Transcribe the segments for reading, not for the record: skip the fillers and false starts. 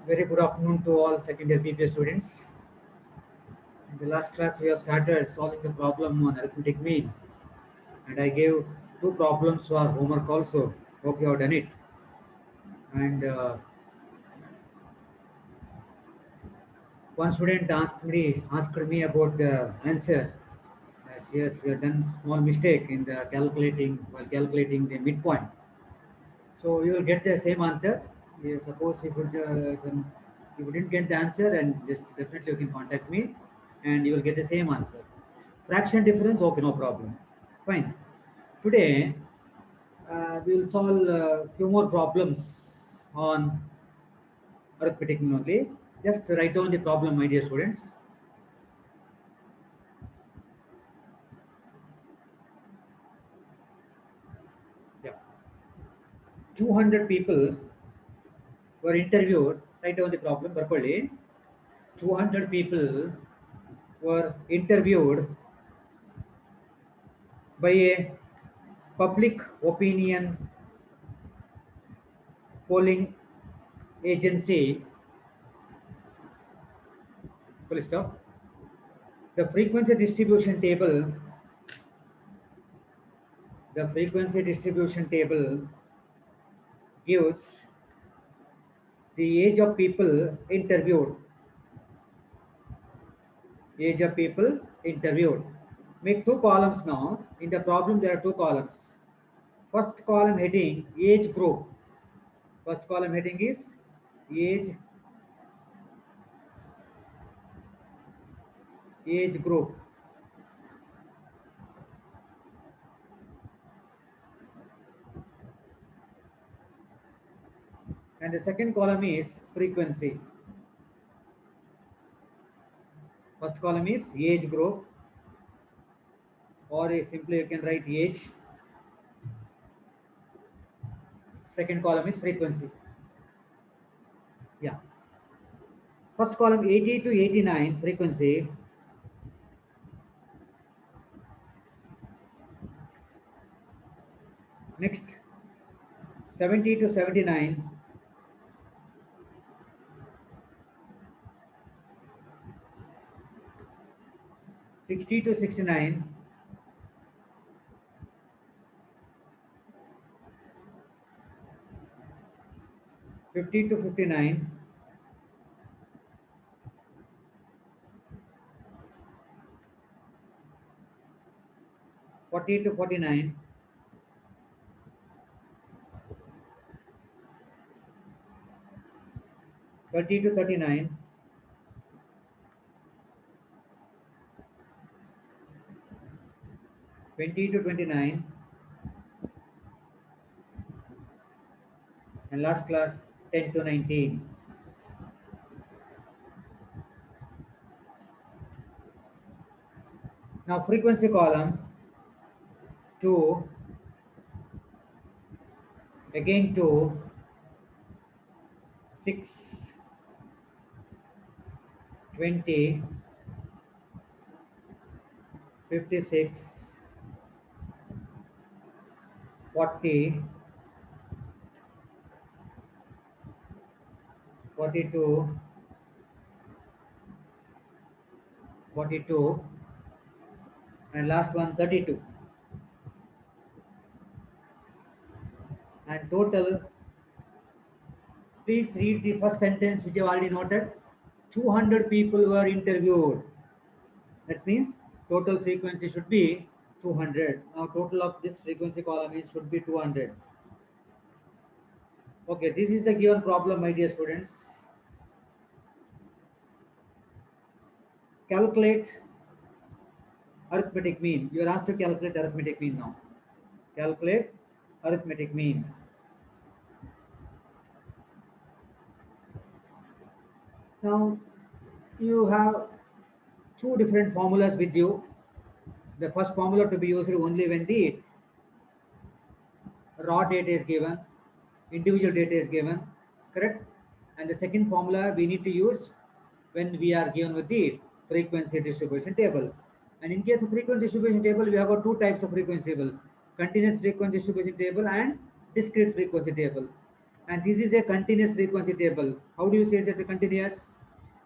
Very good afternoon to all second year BPA students. In the last class, we have started solving the problem on arithmetic mean, and I gave two problems for homework also. Hope you have done it. And one student asked me about the answer. As he has done small mistake in the calculating while calculating the midpoint. So you will get the same answer. Suppose if you didn't get the answer, and just definitely you can contact me, and you will get the same answer. Fraction difference, okay, no problem. Fine. Today we will solve a few more problems on arithmetic only. Just write down the problem, my dear students. Yeah, 200 people were interviewed. Write down the problem properly. 200 people were interviewed by a public opinion polling agency. Full stop. The frequency distribution table gives the age of people interviewed. Make two columns now. In the problem, there are two columns. First column heading age group. First column heading is age group. And the second column is frequency. First column is age group, or simply you can write age. Second column is frequency. Yeah. First column 80 to 89 frequency. Next 70 to 79. 60 to 69. 50 to 59. 40 to 49. 30 to 39. 20 to 29. And last class 10 to 19. Now frequency column 2, again 2, 6, 20, 56, 40, 42, 42, and last one 32. And total, please read the first sentence which I have already noted. 200 people were interviewed. That means total frequency should be 200. Now total of this frequency column is should be 200. Okay, this is the given problem, my dear students. Calculate arithmetic mean. You are asked to calculate arithmetic mean now. Calculate arithmetic mean. Now you have two different formulas with you. The first formula to be used only when the raw data is given, individual data is given, correct? And the second formula we need to use when we are given with the frequency distribution table. And in case of frequency distribution table, we have got two types of frequency table: continuous frequency distribution table and discrete frequency table. and this is a continuous frequency table. How do you say it's a continuous?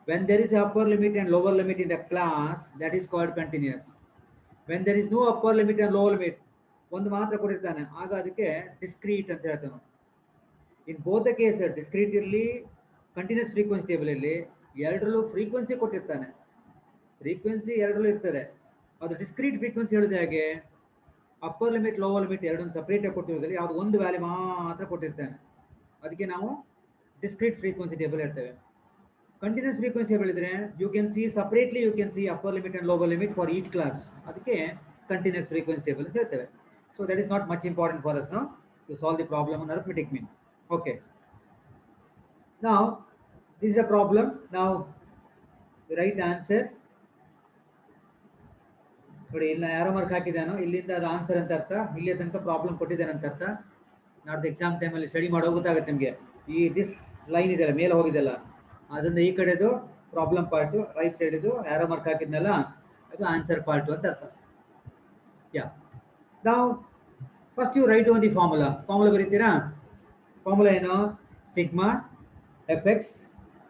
When there is upper limit and lower limit in the class, that is called continuous. When there is no upper limit and lower limit, ಒಂದು ಮಾತ್ರ ಕೊಟ್ಟಿರ್ತಾನೆ, ಆಗ ಅದಕ್ಕೆ discrete ಅಂತ ಹೇಳ್ತಾನೆ. In both the case discrete ಇರಲಿ, continuous frequency table ಇರಲಿ, ಎರಡರಲ್ಲೂ ಫ್ರೀಕ್ವೆನ್ಸಿ ಕೊಟ್ಟಿರ್ತಾನೆ. ಫ್ರೀಕ್ವೆನ್ಸಿ ಎರಡರಲ್ಲೂ ಇರ್ತದೆ. ಅದು ಡಿಸ್ಕ್ರೀಟ್ ಫ್ರೀಕ್ವೆನ್ಸಿ ಹೇಳಿದ ಹಾಗೆ ಅಪ್ಪರ್ ಲಿಮಿಟ್ ಲೋವರ್ ಲಿಮಿಟ್ ಎರಡನ್ನು ಸಪ್ರೇಟಾಗಿ ಕೊಟ್ಟಿರೋದ್ರಲ್ಲಿ ಯಾವುದು ಒಂದು ವ್ಯಾಲ್ಯೂ ಮಾತ್ರ ಕೊಟ್ಟಿರ್ತಾನೆ. ಅದಕ್ಕೆ ನಾವು ಡಿಸ್ಕ್ರೀಟ್ ಫ್ರೀಕ್ವೆನ್ಸಿ ಟೇಬಲ್ ಹೇಳ್ತೇವೆ. ಕಂಟಿನ್ಯೂಸ್ ಫ್ರೀಕ್ವೆನ್ಸಿ ಟೇಬಲ್ ಇದ್ರೆ you can see separately, you can see upper limit and lower limit for each class. ಅದಕ್ಕೆ ಕಂಟಿನ್ಯೂಸ್ ಫ್ರೀಕ್ವೆನ್ಸಿ ಟೇಬಲ್ ಅಂತ ಹೇಳ್ತೇವೆ. So that is not much important for us now to solve the problem on arithmetic mean. Okay, now this is a problem. Now the right answer, ನೋಡಿ ಇಲ್ಲ ಯಾರೋ mark ಹಾಕಿದಾನೋ, ಇಲ್ಲಿಂದ ಅದು answer ಅಂತ ಅರ್ಥ, ಇಲ್ಲಿ ತನಕ ಪ್ರಾಬ್ಲಮ್ ಕೊಟ್ಟಿದ್ದಾನೆ ಅಂತ ಅರ್ಥ. ನಾಡ್ದು ಎಕ್ಸಾಮ್ ಟೈಮಲ್ಲಿ ಸ್ಟಡಿ ಮಾಡೋ ಗೊತ್ತಾಗುತ್ತೆ ನಿಮಗೆ. ಈ ದಿಸ್ ಲೈನ್ ಇದೆಯಲ್ಲ ಮೇಲೆ ಹೋಗಿದೆಲ್ಲ, ಅದರಿಂದ ಈ ಕಡೆದು ಪ್ರಾಬ್ಲಮ್ ಪಾರ್ಟು, ರೈಟ್ ಸೈಡ್ ಇದು ಯಾರೋ ಮಾರ್ಕ್ ಹಾಕಿದ್ನಲ್ಲ ಅದು ಆನ್ಸರ್ ಪಾರ್ಟು ಅಂತ ಅರ್ಥ. ಯಾ, ನಾವು first you write own the formula. Formula ಬರೀತೀರಾ? ಫಾರ್ಮುಲಾ ಏನು? Sigma F X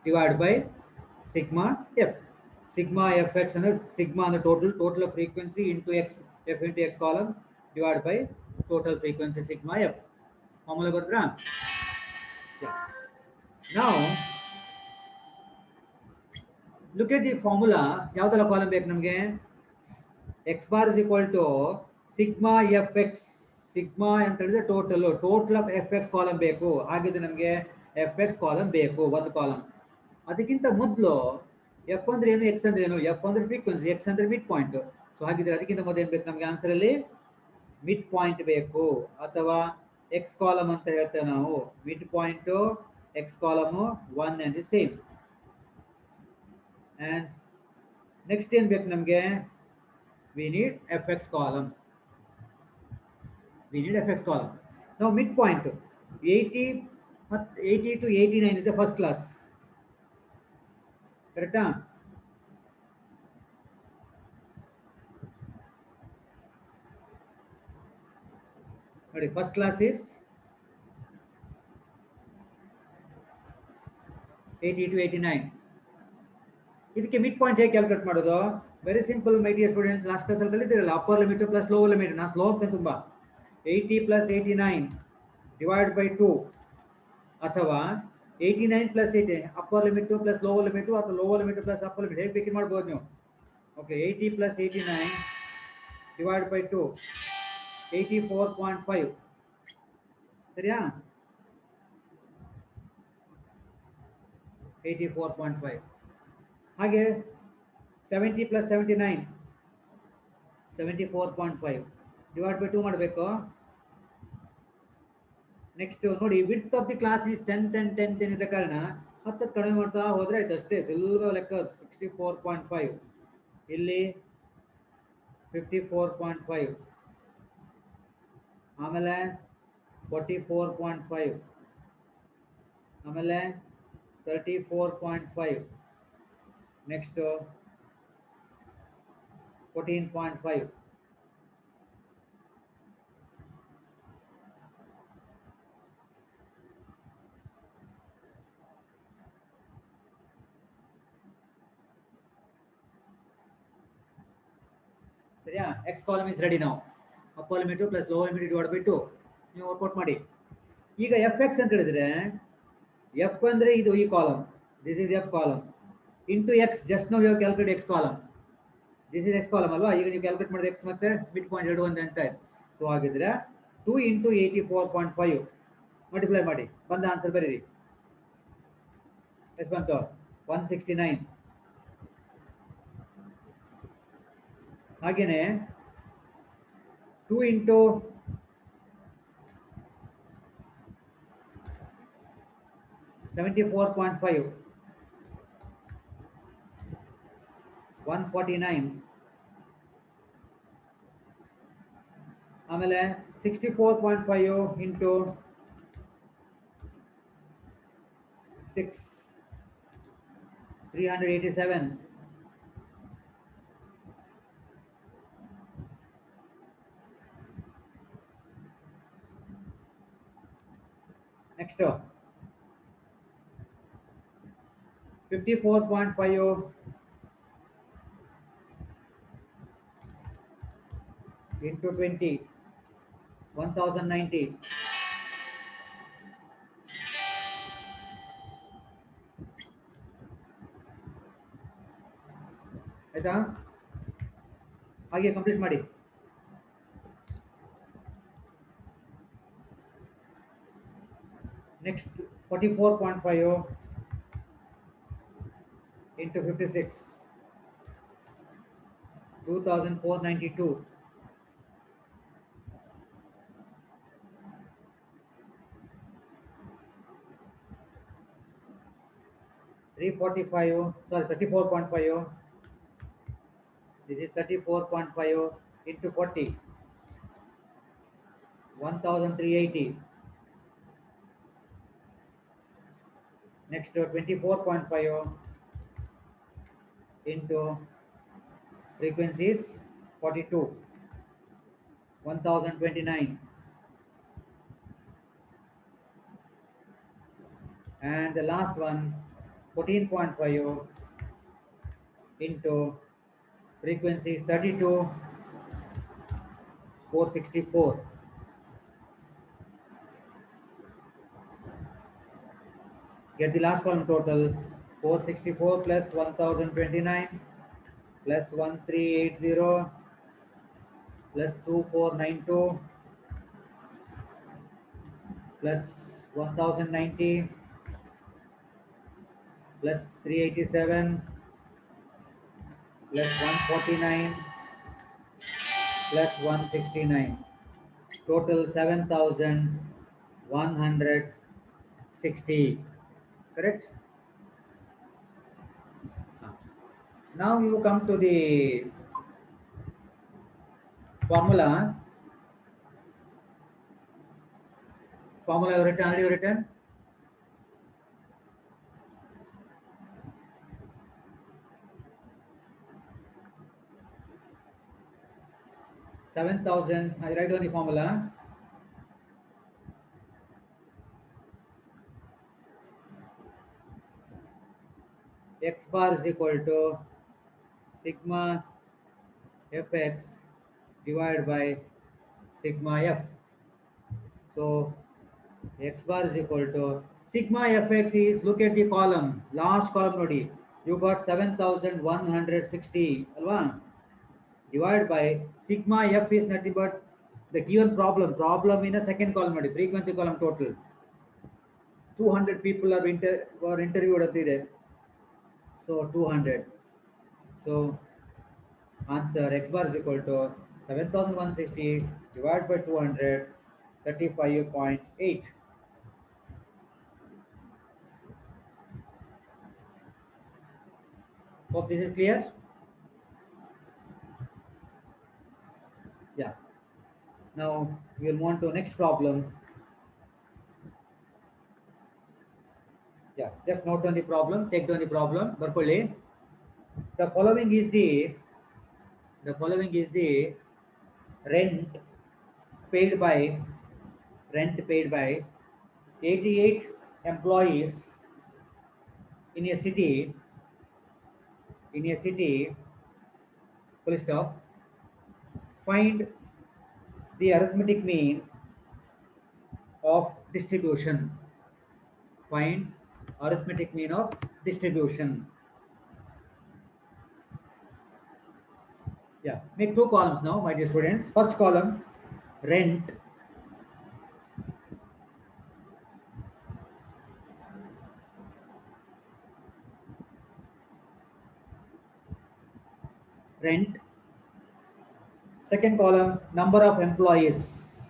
divide by sigma F. Sigma F X ಅಂದರೆ ಸಿಗ್ಮಾ ಅಂದರೆ total of frequency into X, F into X column divide by total frequency sigma F. Formula ಬರೆದ್ರಾ? ನಾವು look at the formula. ಯಾವುದೆಲ್ಲ column ಬೇಕು ನಮಗೆ? X bar is equal to sigma F X. Sigma ಅಂತ ಹೇಳಿದ್ರೆ total of F X column ಬೇಕು. ಹಾಗಿದ್ರೆ ನಮಗೆ ಎಫ್ ಎಕ್ಸ್ ಕಾಲಮ್ ಬೇಕು, ಒಂದು ಕಾಲಮ್. ಅದಕ್ಕಿಂತ ಮೊದಲು ಎಫ್ ಅಂದ್ರೆ ಏನು, ಎಕ್ಸ್ ಅಂದ್ರೆ ಏನು? ಎಫ್ ಅಂದ್ರೆ ಫ್ರೀಕ್ವೆನ್ಸಿ, ಎಕ್ಸ್ ಅಂದ್ರೆ ಮಿಡ್ ಪಾಯಿಂಟ್. ಸೊ ಹಾಗಿದ್ರೆ ಅದಕ್ಕಿಂತ ಮೊದಲು ಏನು ಬೇಕು ನಮಗೆ ಆನ್ಸರ್ ಅಲ್ಲಿ? ಮಿಡ್ ಪಾಯಿಂಟ್ ಬೇಕು, ಅಥವಾ ಎಕ್ಸ್ ಕಾಲಮ್ ಅಂತ ಹೇಳ್ತೇವೆ ನಾವು. Mid point X column one and the same. And next ಏನ್ ಬೇಕು ನಮಗೆ? We need F X column. We need fx column. Now midpoint 80 to 89 is the first class. Correct? Ready? First class is 80 to 89. ಇದಕ್ಕೆ mid point ಹೇಗೆ calculate ಮಾಡೋದು? Very simple my dear students. Last ಕ್ಲಾಸಲ್ಲಿ ಕಲಿತಿರಲ್ಲ, upper limit plus lower limit. ನಾನು slow ಹೋಗ್ತೇನೆ ತುಂಬ. 80 plus 89 divide by 2, ಅಥವಾ 89 plus 80 upper limit plus lower limit, ಅಥವಾ lower limit plus upper limit, ಹೇಗೆ ಬೇಕಿ ಮಾಡ್ಬೋದು ನೀವು. Okay, 80 plus 89 divide by 2 84.5. ಸರಿಯಾ? 84.5. ಹಾಗೆ 70 ಪ್ಲಸ್ 79 74.5 ಡಿವೈಡ್ ಬೈ 2 ಮಾಡಬೇಕು. ನೆಕ್ಸ್ಟ್ ನೋಡಿ, width of the class is 10 10 10 10 ಇದ್ದ ಕಾರಣ 10 ಕಡಿಮೆ ಮಾಡ್ತಾ ಹೋದ್ರೆ ಆಯ್ತು ಅಷ್ಟೇ. ಸುಲಭ ಲೆಕ್ಕ. 64.5 ಇಲ್ಲಿ 54.5, ಆಮೇಲೆ 44.5, ಆಮೇಲೆ 34.5, ನೆಕ್ಸ್ಟ್ 14.5. ಸರಿಯಾ? X column is ready. ನಾವು upper limit plus lower limit divide by 2 ನೀವು ವರ್ಕೌಟ್ ಮಾಡಿ. ಈಗ ಎಫ್ ಎಕ್ಸ್ ಅಂತ ಹೇಳಿದ್ರೆ, ಎಫ್ ಅಂದ್ರೆ ಇದು ಈ column, this is F column, into X. Just ನಾವು ಯಾವ calculate X column, this is X column ಅಲ್ವಾ? ಈಗ ನೀವು ಕ್ಯಾಲ್ಕುಲೇಟ್ ಮಾಡಿದ ಎಕ್ಸ್ ಮತ್ತೆ ಮಿಡ್ ಪಾಯಿಂಟ್ ಎರಡು ಒಂದೇ ಅಂತ ಆಯ್ತು. ಸೊ ಹಾಗಿದ್ರೆ 2 ಇಂಟು 84.5 ಮಲ್ಟಿಪ್ಲೈ ಮಾಡಿ, ಬಂದ ಆನ್ಸರ್ ಬರೀರಿ. ಎಷ್ಟು ಬಂತು? 169. ಹಾಗೇನೆ 2 ಇಂಟು 74.5 149. ಆಮೇಲೆ 64.5 ಇಂಟು 6 387. Next 54.50 into 20, 1090. ಆಯ್ತಾ? ಹಾಗೆ ಕಂಪ್ಲೀಟ್ ಮಾಡಿ. Next 44.50 into 56, 2492. Sorry, 34.50. This is 34.50 into 40, 1380. Next 24.50 into frequencies 42, 1029. And the last one 14.50 into frequencies 32, 464. Get the last column total. 464 plus 1029 plus 1380 plus 2492 plus 1090 plus 387 plus 149 plus 169. Total 7160. Correct? Now you come to the formula. Formula you written, already written? $7,000. I write down the formula. X bar is equal to sigma fx divided by sigma f. So x bar is equal to sigma fx is, look at the column, last column nodi. You got 7160 alva, divided by sigma f is nothing but the given problem in a second column nodi, frequency column total. 200 people are were interviewed at there. So 200. So answer x bar is equal to 7160 divided by 200, 35.8. Hope this is clear. Yeah. Now we will move on to next problem. Yeah, just note down the problem, take down the problem. Barpulli. The following is the rent paid by 88 employees in a city, full stop. Find the arithmetic mean of distribution. Find arithmetic mean of distribution. Yeah, make two columns now, my dear students. First column, rent. Rent. Second column, number of employees.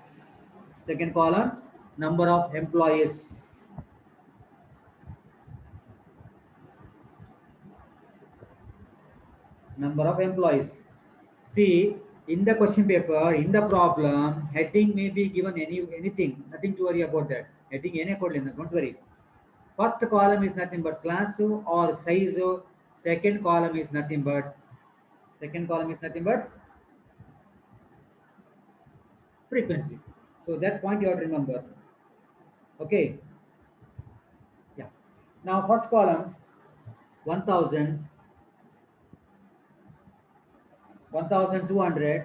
Second column, number of employees. Number of employees. See, in the question paper, in the problem, heading may be given anything. Nothing to worry about that. Heading any code, don't worry. First column is nothing but class or size. Second column is nothing but frequency. So that point you have to remember. Okay. Yeah. Now first column, 1000, 1200,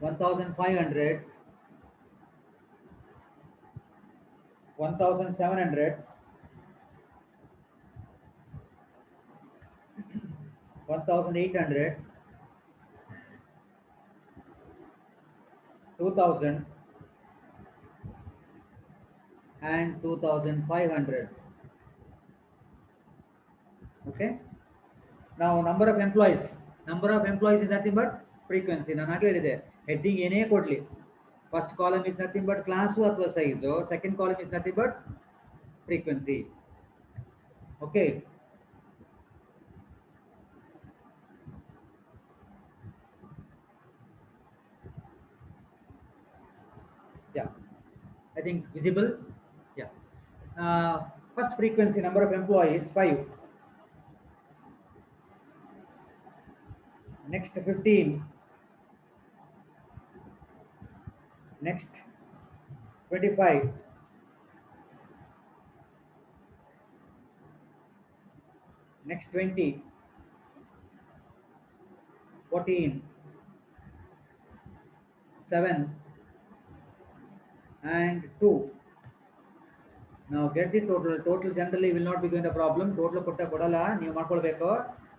1500, 1700, 1800, 2000, and 2500. Okay. Now number of employees. Number of employees is nothing but frequency. ನಾನು ಆಗಲೇ ಹೇಳಿದೆ heading ಏನೇ ಕೊಡ್ಲಿ, first column is nothing but class ಅಥವಾ size, second column is nothing but frequency. Okay. Yeah, I think visible. Yeah. First frequency, number of employees 5. Next 15. Next 25. Next 20. 14. 7. And 2. Now get the total. Total generally will not be going the problem. Total kotta kodala ನೀವು ಮಾಡ್ಕೊಳ್ಬೇಕು.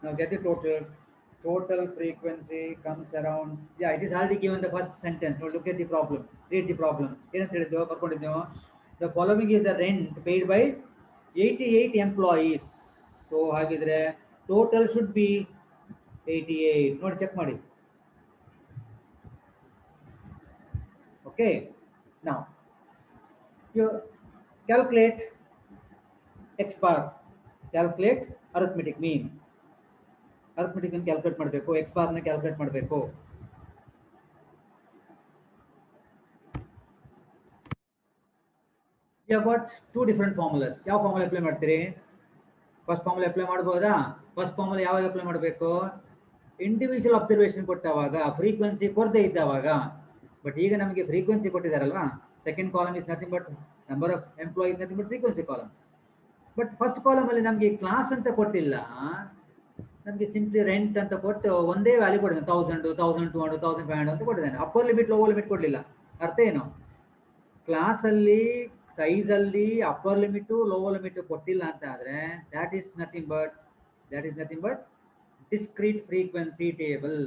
Now get the total. Total frequency comes around. Yeah, it is already given the first sentence. Now look at the problem. Read the problem. ಏನಂತ ಹೇಳಿದ್ವು ಬರ್ಕೊಂಡಿದ್ದೆವು. The following is the rent paid by 88 employees. So ಹಾಗಿದ್ರೆ total should be 88. ನೋಡಿ check ಮಾಡಿ. Okay. Now you calculate x bar. Calculate arithmetic mean. Arithmetic ಅನ್ನು calculate ಮಾಡಬೇಕು. x bar ನ calculate ಮಾಡಬೇಕು. You have got two different formulas. ಯಾವ formula apply ಮಾಡ್ತೀರಿ? First formula apply ಮಾಡಬಹುದಾ? ಫಸ್ಟ್ ಫಾರ್ಮುಲಾ ಯಾವಾಗ ಅಪ್ಲೈ ಮಾಡಬೇಕು? ಇಂಡಿವಿಜುವಲ್ ಅಬ್ಸರ್ವೇಷನ್ ಕೊಟ್ಟವಾಗ, ಫ್ರೀಕ್ವೆನ್ಸಿ ಕೊಡದೇ ಇದ್ದವಾಗ. ಬಟ್ ಈಗ ನಮಗೆ ಫ್ರೀಕ್ವೆನ್ಸಿ ಕೊಟ್ಟಿದ್ದಾರಲ್ವಾ, second column is nothing but number of employees nothing but frequency column. But first column ಅಲ್ಲಿ ನಮಗೆ ಕ್ಲಾಸ್ ಅಂತ ಕೊಟ್ಟಿಲ್ಲ, ನಮಗೆ ಸಿಂಪ್ಲಿ ರೆಂಟ್ ಅಂತ ಕೊಟ್ಟು ಒಂದೇ ವ್ಯಾಲ್ಯೂ ಕೊಟ್ಟಿದ್ದಾನೆ. 1000, 1200, 1500 ಅಂತ ಕೊಟ್ಟಿದ್ದಾನೆ. ಅಪ್ಪರ್ ಲಿಮಿಟ್ ಲೋವರ್ ಲಿಮಿಟ್ ಕೊಡಲಿಲ್ಲ. ಅರ್ಥ ಏನು? ಕ್ಲಾಸ್ ಅಲ್ಲಿ ಸೈಜ್ ಅಲ್ಲಿ ಅಪ್ಪರ್ ಲಿಮಿಟ್ ಲೋವರ್ ಲಿಮಿಟ್ ಕೊಟ್ಟಿಲ್ಲ ಅಂತ ಆದ್ರೆ that is nothing but discrete frequency table.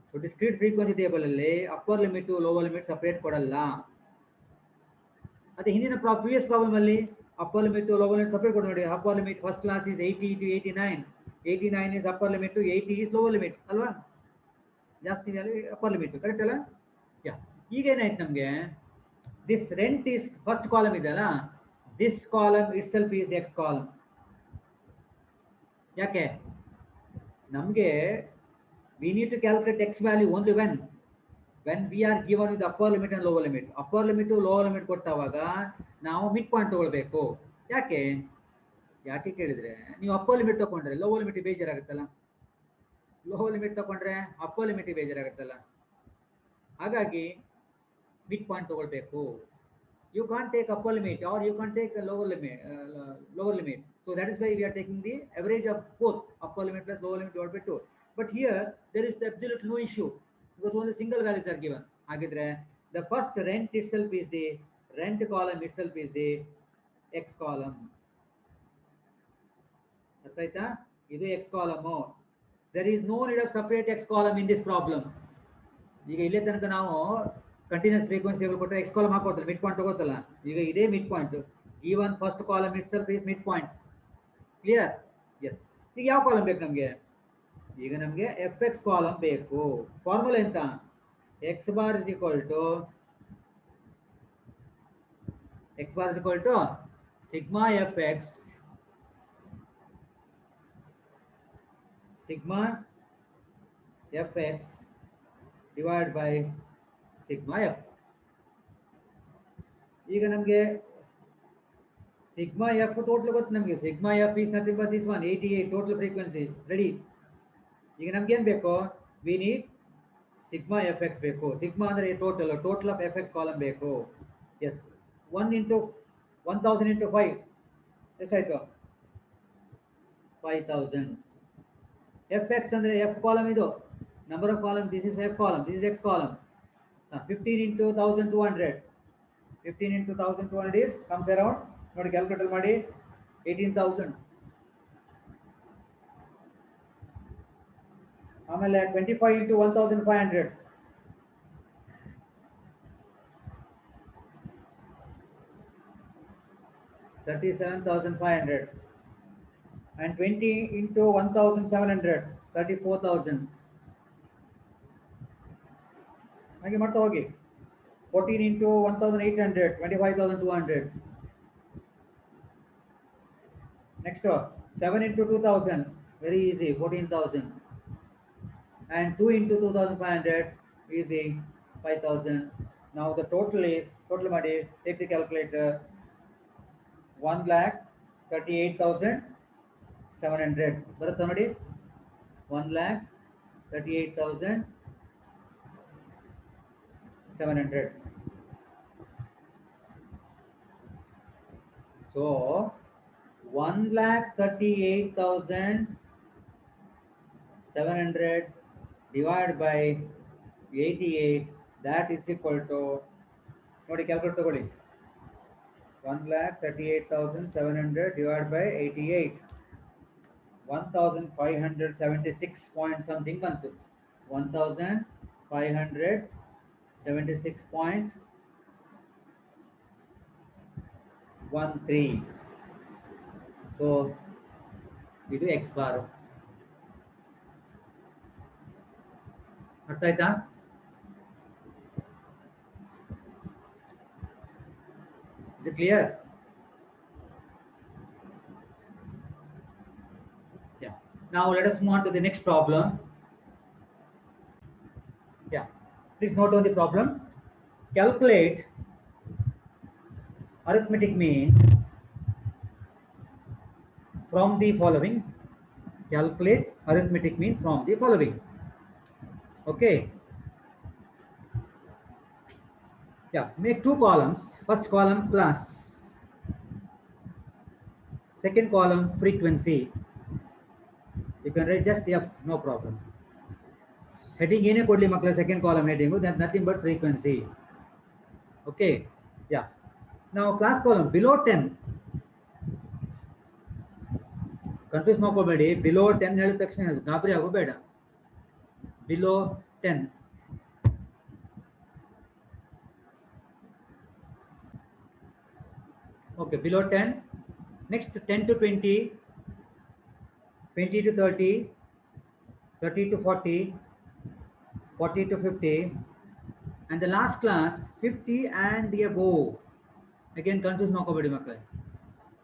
So discrete frequency table ಅಲ್ಲಿ upper limit lower limit separate ಕೊಡಲ್ಲ. ಅದೇ ಹಿಂದಿನ ಪ್ರೀವಿಯಸ್ ಪ್ರಾಬ್ಲಮ್ ಅಲ್ಲಿ upper limit lower limit separate ಕೊಡ ನೋಡಿ. Upper limit first class is 80 to 89. 89 is upper limit, 80 is lower limit ಅಲ್ವಾ? ಜಾಸ್ತಿ value upper limit, correct ಅಲ್ಲ? ಯಾ. ಈಗ ಏನಾಯ್ತು ನಮಗೆ, this rent is first column ಇದೆಯಲ್ಲ, this column itself is X column. ಯಾಕೆ ನಮಗೆ we need to calculate x value only when we are given with upper limit and lower limit. Upper limit lower limit ಕೊಟ್ಟಾಗ ನಾವು mid point ತಗೊಳ್ಬೇಕು. ಯಾಕೆ ಯಾಕೆ ಕೇಳಿದ್ರೆ, ನೀವು ಅಪ್ಪರ್ ಲಿಮಿಟ್ ತಗೊಂಡ್ರೆ ಲೋವರ್ ಲಿಮಿಟ್ ಬೇಜಾರಾಗುತ್ತಲ್ಲ, ಲೋವರ್ ಲಿಮಿಟ್ ತಗೊಂಡ್ರೆ ಅಪ್ಪರ್ ಲಿಮಿಟ್ ಬೇಜಾರಾಗುತ್ತಲ್ಲ. ಹಾಗಾಗಿ ಮಿಡ್ ಪಾಯಿಂಟ್ ತಗೊಳ್ಬೇಕು. You can't take upper limit or you can't take lower limit. So that is why we are taking the average of both upper limit plus lower limit divided by 2. But here there is absolutely no issue because only single values are given. Hagidre the first rent itself is the rent column itself is the x column. Arthaita? Idu x column. There is no need of separate x column in this problem. ಈಗ ಇಲ್ಲೇ ತನಕ ನಾವು continuous frequency table ಕೊಟ್ಟರೆ x column ಹಾಕೋತಲ್ಲ, mid point ತಗೋತಲ್ಲ. ಈಗ ಇದೇ mid point, given first column itself is mid point. Clear? Yes. ಈಗ ಯಾವ ಕಾಲಮ್ ಬೇಕು ನಮಗೆ? ಈಗ ನಮಗೆ ಎಫ್ ಎಕ್ಸ್ ಕಾಲಮ್ ಬೇಕು. ಫಾರ್ಮುಲಾ ಎಂತ? X bar is equal to sigma F x divided by sigma f. ಈಗ ನಮಗೆ ಸಿಗ್ಮಾ ಎಫ್ ಟೋಟಲ್ ಗೊತ್ತು ನಮಗೆ. Sigma F is nothing but this one 88 total frequency ready. ಈಗ ನಮ್ಗೆ ಏನ್ ಬೇಕು? We need sigma F X ಬೇಕು. ಸಿಗ್ಮಾ ಅಂದ್ರೆ total of F X column ಬೇಕು. ಎಸ್, 1 into 1000 into 5 ಎಷ್ಟಾಯ್ತು 5000 fx ಅಂದ್ರೆ f ಕಾಲಮ್ ಇದು number of column, this is f column, this is x column. 15 into 1200, 15 into 1200 is comes around ನೋಡಿ calculate ಮಾಡಿ 18000. ಆಮೇಲೆ 25 into 1500, 37,500, and 20 into 1700, 34,000. ಹಾಗೆ ಮಾಡ್ತಾ ಹೋಗಿ. 14 into 1800, 25,200. Next 7 into 2000, very easy, 14,000. And 2 into 2500, easy, 5,000. Now the total is, total ಮಾಡಿ, take the calculator, 1,38,700. ಬರುತ್ತಾ ನೋಡಿ, 1,38,700. So 1,38,700 divided by 88, that is equal to, ನೋಡಿ ಕ್ಯಾಲ್ಕುಲೇಟ್ ತಗೊಳ್ಳಿ, 1,38,700 divided by 88, 1,576 point something ಬಂತು, 1,576.13. So ಇದು ಎಕ್ಸ್ ಬಾರ್. ಅರ್ಥ ಆಯ್ತಾ? Is it clear? Yeah. Now let us move on to the next problem. Yeah. Please note on the problem. Calculate arithmetic mean from the following. Calculate arithmetic mean from the following. Okay. Yeah, make two columns. First column class, second column frequency. You can write just f, no problem. Heading ಏನೇ ಕೊಡ್ಲಿ ಮಕ್ಕಳ, second column heading, that's nothing but frequency. Okay. Yeah. Now class column below 10. Confuse ಮಾಡ್ಕೋಬೇಡಿ, below 10 ಹೇಳಿದ ತಕ್ಷಣ ಗಾಬರಿ ಆಗೋಬೇಡ. Below 10. Okay, below 10. Next 10 to 20, 20 to 30, 30 to 40, 40 to 50, and the last class 50 and above. Again confuse ಮಾಡ್ಕೋಬೇಡಿ ಮಕ್ಕಳೇ.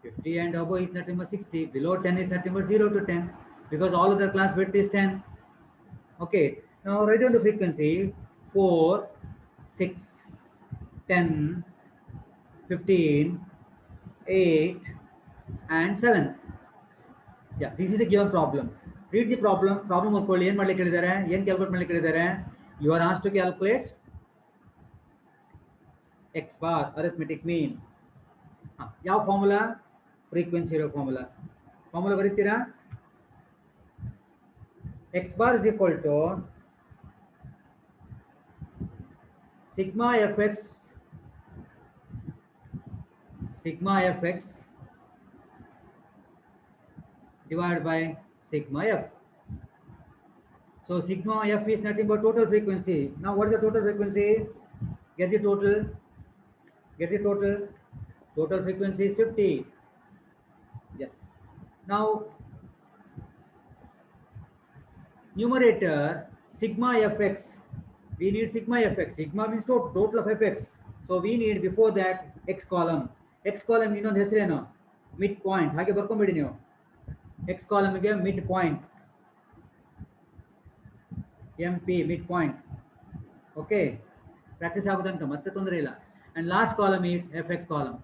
50 and above is nothing but 60. Below 10 is nothing but 0 to 10, because all of the class width is 10. Okay. Now write down the frequency: 4, 6, 10, 15, 8, and 7. Yeah, this is the given problem. Read the problem. Problem ಓದ್ಕೊಳ್ಳಿ. ಏನು ಮಾಡ್ಲಿಕ್ಕೆ ಹೇಳಿದ್ದಾರೆ, ಏನು calculate ಮಾಡ್ಲಿಕ್ಕೆ ಹೇಳಿದ್ದಾರೆ. You are asked to calculate x bar, arithmetic mean. ಯಾವ formula? Frequency ಇರೋ formula. Formula ಬರೀತೀರಾ? x bar is equal to sigma fx divided by sigma f. So sigma f is nothing but total frequency. Now what is the total frequency? Get the total. Total frequency is 50. Yes. Now numerator sigma fx, we need sigma fx. Sigma means total of fx. So we need before that x column. X column ಇನ್ನೊಂದು ಹೆಸರೇನು? Mid point. ಹಾಗೆ ಬರ್ಕೊಂಬಿಡಿ ನೀವು. x column ಗೆ mid point, mp, mid point. Okay, practice ಆಗುದಂತ ಮತ್ತೆ ತೊಂದರೆ ಇಲ್ಲ. And last column is fx column.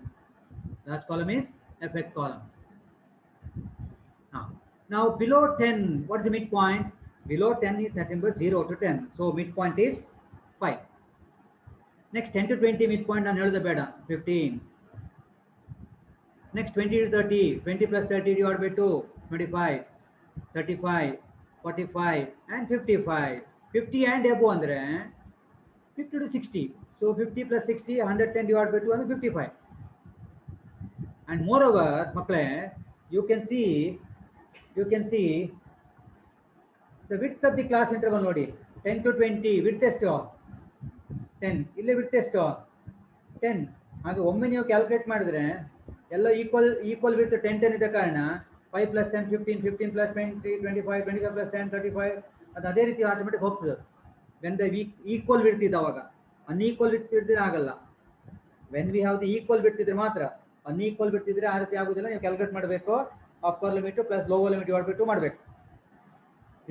Now below 10, what is the midpoint? Below 10 is nothing but 0 to 10. So midpoint is 5. Next 10 to 20 midpoint ನಾನು ಹೇಳೋದು ಬೇಡ, 15. Next 20 to 30, 20 plus 30 divided by 2, 25, 35, 45 and 55. 50 and above andre 50 to 60. So 50 plus 60, 110 divided by 2 and 55. And moreover, makle, you can see the width of the class interval nodi 10 to 20 width ಎಷ್ಟು 10 ಇಲ್ಲಿ width ಎಷ್ಟು 10. ಹಾಗೆ ಒಮ್ಮೆ ನೀವು calculate ಮಾಡಿದ್ರೆ ಎಲ್ಲ equal with 10 10 ಇದ್ದ ಕಾರಣ 5 plus 10 15 15 plus 20 25 25 plus 10 35 ಅದು ಅದೇ ರೀತಿ ಆಟೋಮೆಟಿಕ್ ಹೋಗ್ತದೆ. ವೆನ್ ದ ಈಕ್ವಲ್ ವಿಡ್ತ್ ಇದ್ದಾವಾಗ ಅನ್ಈಕ್ವಲ್ ವಿಡ್ತ್ ಇದ್ರೆ ಆಗಲ್ಲ. When we have the equal width ಇದ್ರೆ ಮಾತ್ರ, ಅನ್ಈಕ್ವಲ್ ವಿಡ್ತ್ ಇದ್ರೆ ಆ ರೀತಿ ಆಗುದಿಲ್ಲ. ನೀವು ಕ್ಯಾಲ್ಕುಲೇಟ್ ಮಾಡಬೇಕು upper limit plus lower limit divide by 2 ಮಾಡಬೇಕು.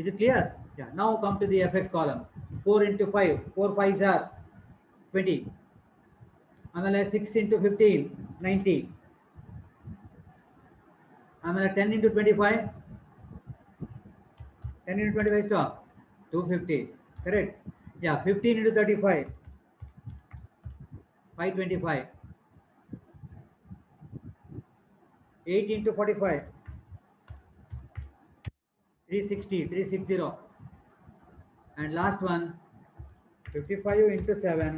Is it clear? Yeah. Now come to the fx column. 4 into 5, 4 5s are 20. ಆಮೇಲೆ 6 into 15, 90. ಆಮೇಲೆ 10 into 25, 10 into 25 ಎಷ್ಟು 250. Correct? Yeah. 15 into 35, 525. 8 into 45, 360. And last one, 55 into 7,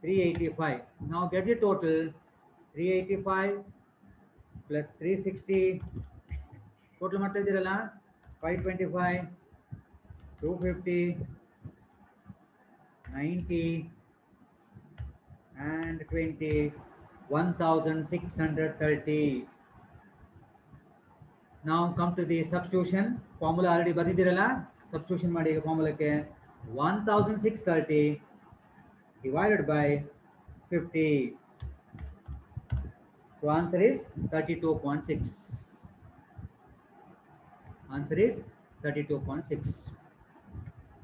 385. Now get the total. 385 plus 360 total ಮಾಡ್ತಾ ಇದ್ದೀರಲ್ಲ 525, 250, 90 and 20, 1630. Now come to the substitution. Formula already ಬರೆದಿದ್ದೀರಲ್ಲ, substitution ಮಾಡಿ ಈಗ ಫಾರ್ಮುಲಾಕ್ಕೆ 1630 divided by 50. So answer is 32.6. Answer is 32.6.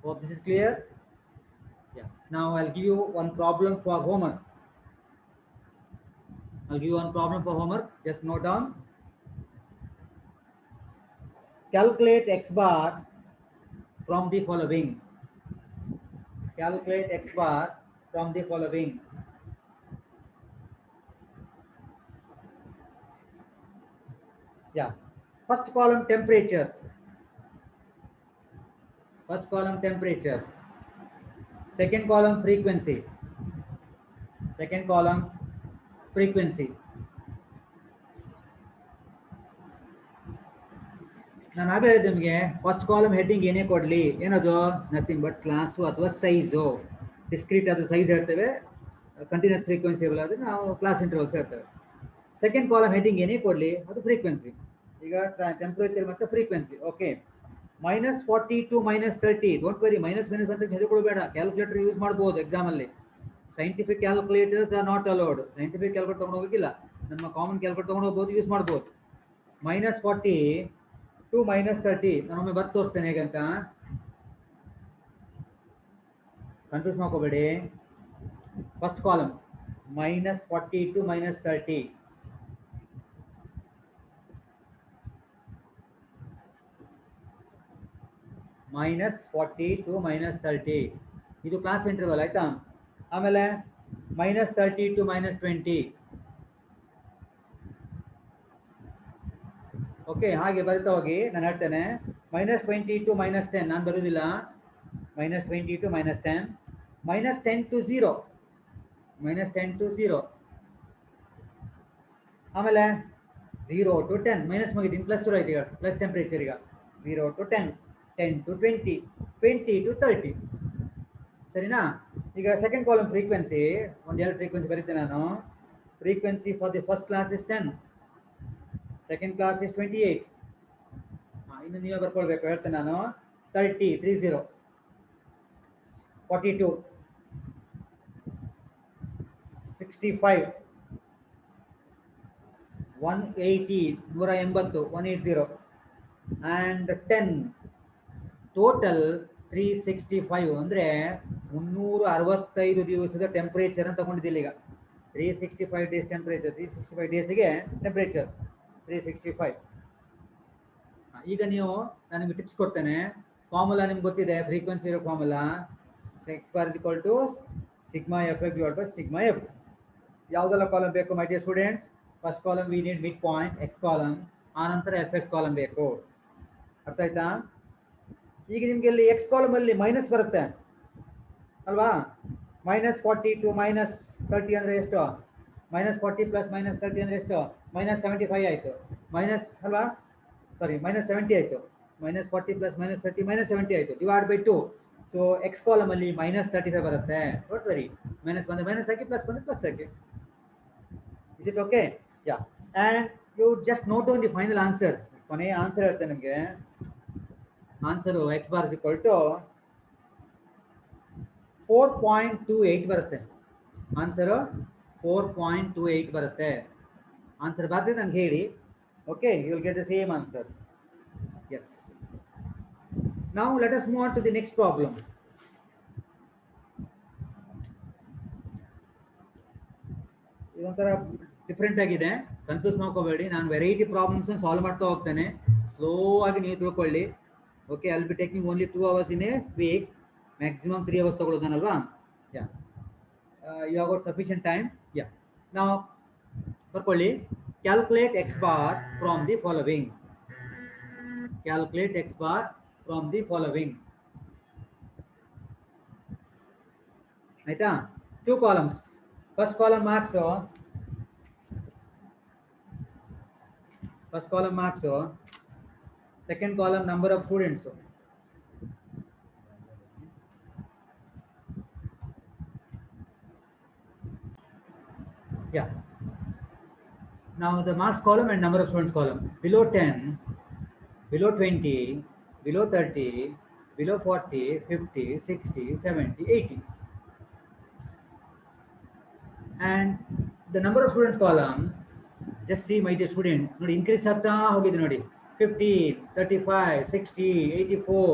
Hope this is clear. Yeah. Now I'll give you one problem for homework. Just note down. Calculate x bar from the following. Calculate x bar from the following. Yeah. First column temperature. Second column frequency. ನಾನು ಆಗಲೇ ಹೇಳಿದೆ ನಿಮಗೆ first column heading ಏನೇ ಕೊಡಲಿ ಏನದು nothing but class ಅಥವಾ size. Discrete ಆದ size ಹೇಳ್ತೇವೆ, ಕಂಟಿನ್ಯೂಸ್ ಫ್ರೀಕ್ವೆನ್ಸಿ ಆದರೆ ನಾವು ಕ್ಲಾಸ್ ಇಂಟರ್ವಲ್ಸ್ ಹೇಳ್ತೇವೆ. ಸೆಕೆಂಡ್ ಕಾಲಮ್ ಹೆಡ್ಡಿಂಗ್ ಏನೇ ಕೊಡಲಿ ಅದು ಫ್ರೀಕ್ವೆನ್ಸಿ. ಈಗ ಟೆಂಪರೇಚರ್ ಮತ್ತು frequency. Okay. -40 to -30. Don't worry, minus ಬಂತ ಹೆದರ್ಕೊಳ್ಬೇಡ. ಕ್ಯಾಲ್ಕುಲೇಟರ್ ಯೂಸ್ ಮಾಡ್ಬೋದು ಎಕ್ಸಾಮಲ್ಲಿ. Scientific calculators are not allowed. Scientific calculator ತೊಗೊಂಡು ಹೋಗಿಲ್ಲ, ನಮ್ಮ ಕಾಮನ್ ಕ್ಯಾಲ್ಕುಲೇಟರ್ ತೊಗೊಂಡು ಹೋಗ್ಬೋದು, ಯೂಸ್ ಮಾಡ್ಬೋದು. -40 to -30 ನಾನೊಮ್ಮೆ ಬರ್ದು ತೋರಿಸ್ತೇನೆ ಹೇಗಂತ, ಕನ್ಫ್ಯೂಸ್ ಮಾಡ್ಕೋಬೇಡಿ. First column -40 to -30. -40 to -30 ಇದು ಕ್ಲಾಸ್ ಇಂಟರ್ವಲ್ ಆಯ್ತಾ. ಆಮೇಲೆ -30 to -20. ಓಕೆ, ಹಾಗೆ ಬರಿತಾ ಹೋಗಿ. ನಾನು ಹೇಳ್ತೇನೆ -20 to -10 ನಾನು ಬರುವುದಿಲ್ಲ. -20 to -10, -10 to 0, ಆಮೇಲೆ 0 to 10 ಮೈನಸ್ ಮುಗಿದು ಪ್ಲಸ್ ಶುರು ಆಯ್ತು. ಈಗ ಪ್ಲಸ್ ಟೆಂಪ್ರೇಚರ್. ಈಗ 0 to 10, 10 to 20, 20 to 30. ಸರಿನಾ? ಈಗ ಸೆಕೆಂಡ್ ಕಾಲಮ್ ಫ್ರೀಕ್ವೆನ್ಸಿ, ಒಂದೆರಡು ಫ್ರೀಕ್ವೆನ್ಸಿ ಬರೀತೇನೆ ನಾನು. Frequency for the first class is 10, second class is 28. ಇನ್ನು ನೀವೇ ಬರ್ಕೊಳ್ಬೇಕು, ಹೇಳ್ತೇನೆ ನಾನು. 30, 30, 42, 65, 180, 180, 180 and 10. ಟೋಟಲ್ 365 ಅಂದರೆ 365 ದಿವಸದ ಟೆಂಪ್ರೇಚರ್ ಅಂತ ತಗೊಂಡಿದ್ದಿಲ್ಲ. ಈಗ 365 ಡೇಸ್ ಟೆಂಪ್ರೇಚರ್, 365 ಡೇಸಿಗೆ ಟೆಂಪ್ರೇಚರ್ 365. ಈಗ ನೀವು ನಾನು ನಿಮಗೆ ಟಿಪ್ಸ್ ಕೊಡ್ತೇನೆ. ಫಾರ್ಮುಲಾ ನಿಮ್ಗೆ ಗೊತ್ತಿದೆ, ಫ್ರೀಕ್ವೆನ್ಸಿ ಇರೋ formula x bar is equal to sigma fx divided by sigma f. ಯಾವುದೆಲ್ಲ ಕಾಲಮ್ ಬೇಕು ಮೈ dear students? First column we need mid point X column, ಆ ನಂತರ ಎಫ್ ಎಕ್ಸ್ ಕಾಲಮ್ ಬೇಕು. ಅರ್ಥ ಆಯ್ತಾ? ಈಗ ನಿಮ್ಗೆ ಇಲ್ಲಿ ಎಕ್ಸ್ ಕಾಲಮ್ ಅಲ್ಲಿ ಮೈನಸ್ ಬರುತ್ತೆ ಅಲ್ವಾ? -40 to -30 ಅಂದ್ರೆ ಎಷ್ಟು? -40 + -30 ಅಂದ್ರೆ ಎಷ್ಟು? -75 ಆಯ್ತು. ಮೈನಸ್ ಅಲ್ವಾ? ಸಾರಿ -70 ಆಯ್ತು. -40 + -30 -70 ಆಯ್ತು. Divide by 2. So x column ಅಲ್ಲಿ -35 ಬರುತ್ತೆ. ಡೋಂಟ್ ವರಿ, ಮೈನಸ್ ಬಂದ್ರೆ ಮೈನಸ್ ಹಾಕಿ, ಪ್ಲಸ್ ಬಂದ್ರೆ ಪ್ಲಸ್ ಹಾಕಿ. Is it okay? Yeah. And you just note down the final answer. ಕೊನೆಯ ಆನ್ಸರ್ ಹೇಳ್ತೇನೆ ನಿಮಗೆ. ಆನ್ಸರು ಎಕ್ಸ್ ಬಾರ್ = 4.28 ಬರುತ್ತೆ. ಆನ್ಸರು 4.28 ಬರುತ್ತೆ. ಆನ್ಸರ್ ಬರ್ತಿದೆ ನನಗೆ ಹೇಳಿ. Okay, you will get the same answer. Yes. Now let us move on to the next problem. ಇದೊಂಥರ different ಆಗಿದೆ, ಕನ್ಫ್ಯೂಸ್ ಮಾಡ್ಕೋಬೇಡಿ. ನಾನು ವೆರೈಟಿ ಪ್ರಾಬ್ಲಮ್ಸ್ ಸಾಲ್ವ್ ಮಾಡ್ತಾ ಹೋಗ್ತೇನೆ, ಸ್ಲೋ ಆಗಿ ನೀವು ತಿಳ್ಕೊಳ್ಳಿ. Okay, I will be taking only 2 hours in a week, maximum 3 hours ತಗೊಳ್ಳೋದನಲ್ವಾ? Yeah, you have got sufficient time. Yeah, ನಾವು ಬರ್ಕೊಳ್ಳಿ. Calculate X bar from the following. Calculate x bar from the following. ಆಯ್ತಾ? 2 columns. First column marks, second column number of students. Yeah. Now the marks column and number of students column. Below 10, below 20, below 30, below 40, 50, 60, 70, 80. And the number of students column, just see my dear students, ನೋಡಿ increase ಆಗ್ತಾ ಹೋಗಿದೆ ನೋಡಿ. 50, 35, 60, 84,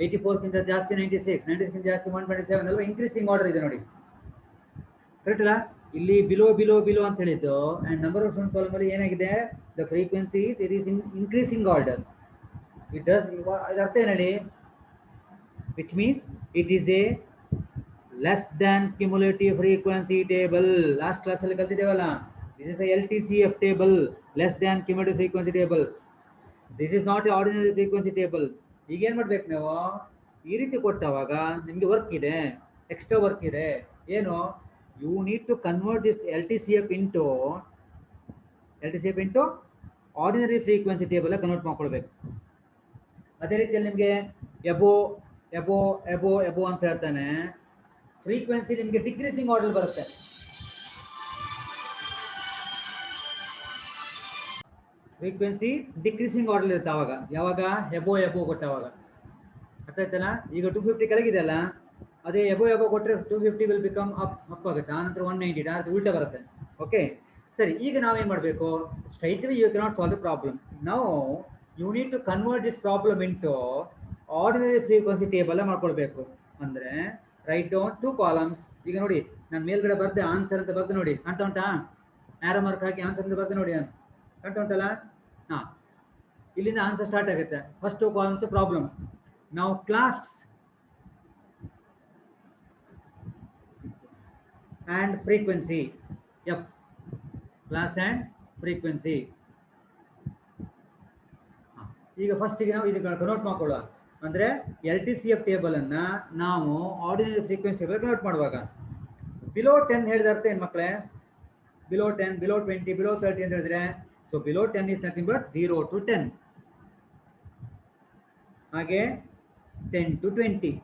84 ಗಿಂತ ಜಾಸ್ತಿ 96, 96 ಗಿಂತ ಜಾಸ್ತಿ 127 ಅಲ್ವಾ? Increasing order ಇದೆ ನೋಡಿ. ಕರೆಕ್ಟ್ ಅಲ್ಲ? ಇಲ್ಲಿ ಬಿಲೋ ಬಿಲೋ ಬಿಲೋ ಅಂತ ಹೇಳಿದ್ದು. And number of students column ಅಲ್ಲಿ ಏನಾಗಿದೆ? The frequencies it is in increasing order. It does. ಇದರ ಅರ್ಥ ಏನು ಹೇಳಿ? Which means it is a less than cumulative frequency table. Last class ಅಲ್ಲಿ ಕಲ್ತಿದ್ದೇವಲ್ಲ, this is a LTCF table, less than cumulative frequency table. This is not a ordinary frequency table. ಈಗ ಏನ್ ಮಾಡ್ಬೇಕು ನೀವು? ಈ ರೀತಿ ಕೊಟ್ಟವಾಗ ನಿಮ್ಗೆ ವರ್ಕ್ ಇದೆ, ಎಕ್ಸ್ಟ್ರಾ ವರ್ಕ್ ಇದೆ. ಏನು? You need to convert this LTCF into ordinary frequency table convert ಮಾಡ್ಕೊಳ್ಬೇಕು. ಅದೇ ರೀತಿಯಲ್ಲಿ ನಿಮಗೆ ಎಬೋ ಎಬೋ ಎಬೋ ಎಬೋ ಅಂತ ಹೇಳ್ತಾನೆ. ಫ್ರೀಕ್ವೆನ್ಸಿ ನಿಮಗೆ ಡಿಕ್ರೀಸಿಂಗ್ ಆರ್ಡರ್ ಬರುತ್ತೆ. ಫ್ರೀಕ್ವೆನ್ಸಿ ಡಿಕ್ರೀಸಿಂಗ್ ಆರ್ಡರ್ ಇರುತ್ತೆ ಆವಾಗ. ಯಾವಾಗ? ಎಬೋ ಎಬೋ ಕೊಟ್ಟವಾಗ. ಅರ್ಥ ಆಯ್ತಲ್ಲ? ಈಗ 250 ಕೆಳಗಿದೆ ಅಲ್ಲ, ಅದೇ ಎಬೋ ಎಬೋ ಕೊಟ್ಟರೆ 250 ವಿಲ್ ಬಿಕಮ್ ಅಪ್ ಆಗುತ್ತೆ. ಆನಂತರ 190 ಡೈರೆಕ್ಟ್ ಉಲ್ಟಾ ಬರುತ್ತೆ. ಓಕೆ, ಸರಿ. ಈಗ ನಾವೇನು ಮಾಡಬೇಕು? Straight away you cannot solve the problem. ನಾವು you need to convert this problem into ordinary frequency table ಮಾಡ್ಕೊಳ್ಬೇಕು. ಅಂದರೆ ರೈಟ್ ಡೌನ್ 2 ಕಾಲಮ್ಸ್. ಈಗ ನೋಡಿ, ನಾನು ಮೇಲ್ಗಡೆ ಬರ್ದೆ ಆನ್ಸರ್ ಅಂತ ಬರ್ದೆ ನೋಡಿ, ಕಾಣ್ತಾ ಉಂಟಾ? ಆರೋ ಮಾರ್ಕ್ ಹಾಕಿ ಆನ್ಸರ್ ಅಂತ ಬರ್ದೆ ನೋಡಿ, ನಾನು ಕಾಣ್ತಾ ಉಂಟಲ್ಲ? ಹಾಂ, ಇಲ್ಲಿಂದ ಆನ್ಸರ್ ಸ್ಟಾರ್ಟ್ ಆಗುತ್ತೆ. First 2 columns problem. ನಾವು class and frequency, F, class and frequency. ಈಗ ಫಸ್ಟಿಗೆ ನಾವು ಇದಕ್ಕೆ ಕನ್ವರ್ಟ್ ಮಾಡ್ಕೊಳ್ಳುವ. ಅಂದರೆ LTCF ಟೇಬಲ್ ಅನ್ನ ನಾವು ಆರ್ಡಿನರಿ ಫ್ರೀಕ್ವೆನ್ಸಿ ಟೇಬಲ್ ಕನ್ವರ್ಟ್ ಮಾಡುವಾಗ ಬಿಲೋ 10 ಹೇಳಿದ ಅರ್ಥ ಏನು ಮಕ್ಕಳೇ? ಬಿಲೋ 10, ಬಿಲೋ 20, ಬಿಲೋ 30 ಅಂತ ಹೇಳಿದ್ರೆ, so below 10 is nothing but 0 to 10. ಹಾಗೆ 10 to 20.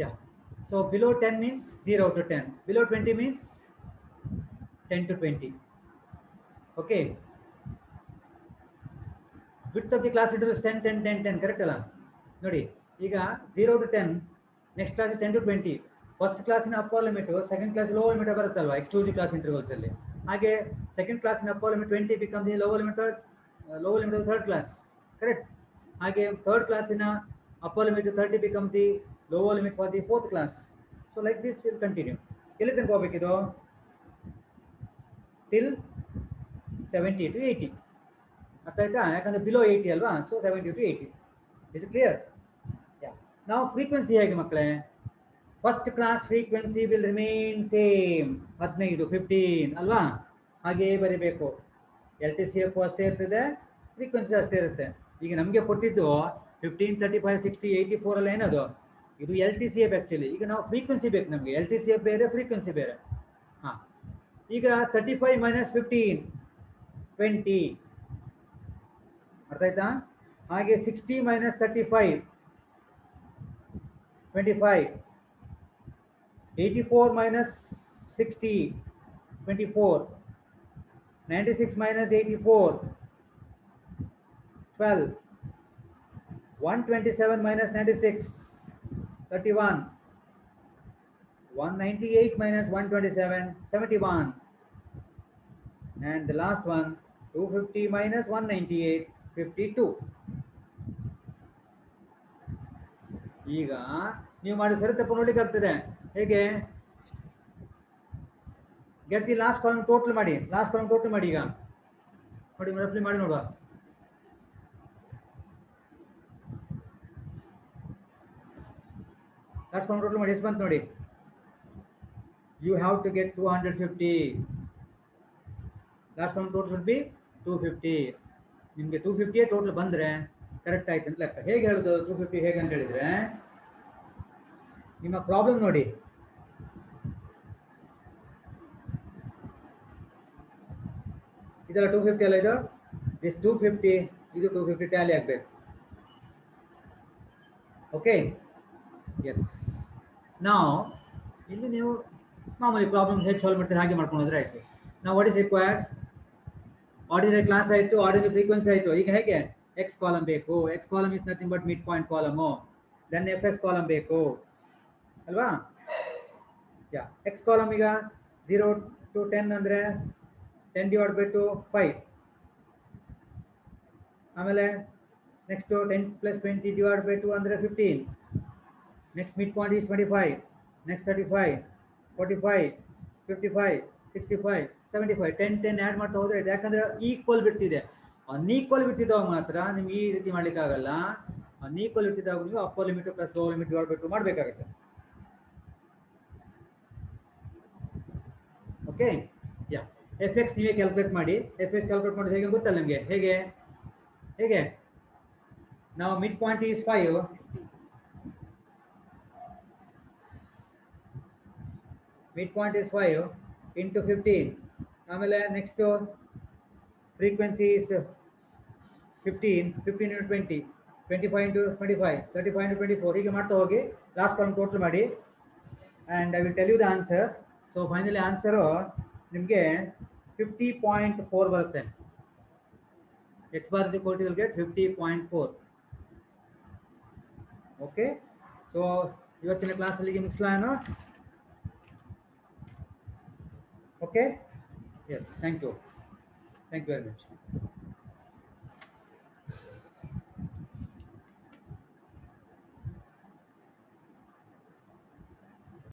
Yeah. So below 10 means 0 to 10. Below 20 means 10 to 20. Okay. Width of the class interval is 10, 10, 10, 10. Correct ಅಲ್ಲ? ನೋಡಿ, ಈಗ 0 to 10, next class 10 to 20. First ಕ್ಲಾಸಿನ upper limit, second class lower limit ಬರುತ್ತಲ್ವಾ exclusive class intervals ಅಲ್ಲಿ. ಹಾಗೆ second ಕ್ಲಾಸಿನ upper limit 20 becomes the lower limit of third class. Correct? ಹಾಗೆ third ಕ್ಲಾಸಿನ upper limit 30 becomes the lower limit for the fourth class. So like this will continue. ಎಲ್ಲಿ ತನಕ ಹೋಗ್ಬೇಕಿದು? till 70 to 80. ಅರ್ಥ ಆಯ್ತಾ? ಯಾಕಂದ್ರೆ ಬಿಲೋ 80 ಅಲ್ವಾ, ಸೊ 70 to 80. Is clear? ನಾವು frequency ಹೇಗೆ ಮಕ್ಕಳೇ? First class frequency will remain same 15 15 ಅಲ್ವಾ? ಹಾಗೆಯೇ ಬರಿಬೇಕು. ಎಲ್ ಟಿ ಸಿ ಎಫ್ ಅಷ್ಟೇ ಇರ್ತದೆ, ಫ್ರೀಕ್ವೆನ್ಸಿ ಅಷ್ಟೇ ಇರುತ್ತೆ. ಈಗ ನಮಗೆ ಕೊಟ್ಟಿದ್ದು 15 35 60 84 ಅಲ್ಲ ಏನದು? ಇದು L T C F actually. ಈಗ ನಾವು ಫ್ರೀಕ್ವೆನ್ಸಿ ಬೇಕು ನಮಗೆ. ಎಲ್ ಟಿ ಸಿ ಎಫ್ ಬೇರೆ, ಫ್ರೀಕ್ವೆನ್ಸಿ ಬೇರೆ. ಹಾಂ, ಈಗ 35 ಮೈನಸ್ 15 20 ಅರ್ಥ ಆಯ್ತಾ? ಹಾಗೆ 60 minus 35 25 84 minus 60 24 96 minus 84 12 127 minus 96 31 198 minus 127 71 and the last one 250 minus 198 52. ಈಗ ನೀವು ಮಾಡಿ ಸರಿ ತಪ್ಪು ನೋಡ್ಲಿಕ್ಕೆ ಆಗ್ತದೆ. ಹೇಗೆ? Get the last column total ಮಾಡಿ. ಲಾಸ್ಟ್ ಕಾಲಮ್ ಟೋಟಲ್ ಮಾಡಿ. ಈಗ ನೋಡಿ, ರಫ್ಲಿ ಮಾಡಿ ನೋಡುವ. ಲಾಸ್ಟ್ ಕಾಲಮ್ ಟೋಟಲ್ ಮಾಡಿ. ಎಷ್ಟು ಬಂತು ನೋಡಿ? You have to get 250. Last column total should be 250. ನಿಮಗೆ 250 ಟೋಟಲ್ ಬಂದರೆ ಕರೆಕ್ಟ್ ಆಯ್ತು ಅಂತ ಲೆಕ್ಕ. ಹೇಗೆ ಹೇಳೋದು 250 ಹೇಗೆ ಅಂತ ಹೇಳಿದರೆ, ನಿಮ್ಮ ಪ್ರಾಬ್ಲಮ್ ನೋಡಿ. ಇದೆಲ್ಲ 250 ಅಲ್ಲ, ಇದು ದಿಸ್ 250, ಇದು 250 ಟ್ಯಾಲಿ ಆಗಬೇಕು. Okay, yes. ನಾವು ಇಲ್ಲಿ ನೀವು ಮಾಮೂಲಿ ಪ್ರಾಬ್ಲಮ್ ಹೇಗೆ ಸಾಲ್ವ್ ಮಾಡ್ತೀರಿ ಹಾಗೆ ಮಾಡ್ಕೊಂಡು ಹೋದ್ರೆ ಆಯಿತು. ನಾವು what is required? Ordinary class ಆಯಿತು, ಆರ್ಡಿನರಿ ಫ್ರೀಕ್ವೆನ್ಸಿ ಆಯಿತು. ಈಗ ಹೇಗೆ? ಎಕ್ಸ್ ಕಾಲಮ್ ಬೇಕು. X column is nothing but mid point column. Then f X column ಬೇಕು ಅಲ್ವಾ? ಯಾ, ಎಕ್ಸ್ ಕಾಲಮ್ ಈಗ 0 to 10 ಅಂದರೆ 10 divided by 2 5. ಆಮೇಲೆ ನೆಕ್ಸ್ಟು 10 plus 20 divided by 2 ಅಂದರೆ 15. Next mid point is 25. Next 35 45 55 65 75 10 10 add ಮಾಡ್ತಾ ಹೋದ್ರೆ ಇದೆ. ಯಾಕಂದರೆ ಈಕ್ವಲ್ ಬಿಡ್ತಿದೆ. ಅನ್ಈಕ್ವಲ್ ಬಿಡ್ತಿದ್ದಾಗ ಮಾತ್ರ ನಿಮ್ಗೆ ಈ ರೀತಿ ಮಾಡಲಿಕ್ಕಾಗಲ್ಲ. ಅನ್ಈಕ್ವಲ್ ಬಿಡ್ತಿದ್ದಾಗ ನೀವು upper limit plus lower limit divide by 2 ಮಾಡಬೇಕಾಗುತ್ತೆ. Okay, yeah. ಎಫ್ ಎಕ್ಸ್ ನೀವೇ ಕ್ಯಾಲ್ಕುಲೇಟ್ ಮಾಡಿ. ಎಫ್ ಎಕ್ಸ್ ಕ್ಯಾಲ್ಕುಲೇಟ್ ಮಾಡೋದು ಹೇಗೆ ಗೊತ್ತಲ್ಲ ನಿಮಗೆ? ಹೇಗೆ ಹೇಗೆ ನಾವು mid point is 5, mid point is 5 into 15. ಆಮೇಲೆ next frequency is 15 15 into 20 25 into 25 35 into 24 ಹೀಗೆ ಮಾಡ್ತಾ ಹೋಗಿ. ಲಾಸ್ಟ್ ಕಾಲಮ್ ಟೋಟಲ್ ಮಾಡಿ and I will tell you the answer. So finally answer ನಿಮಗೆ 50.4 ಬರುತ್ತೆ. X bar is equal to will get 50.4. Okay, so ಇವತ್ತಿನ ಕ್ಲಾಸಲ್ಲಿಗೆ ಮುಗಿಸ್ಲಾನು. Okay, yes, thank you very much.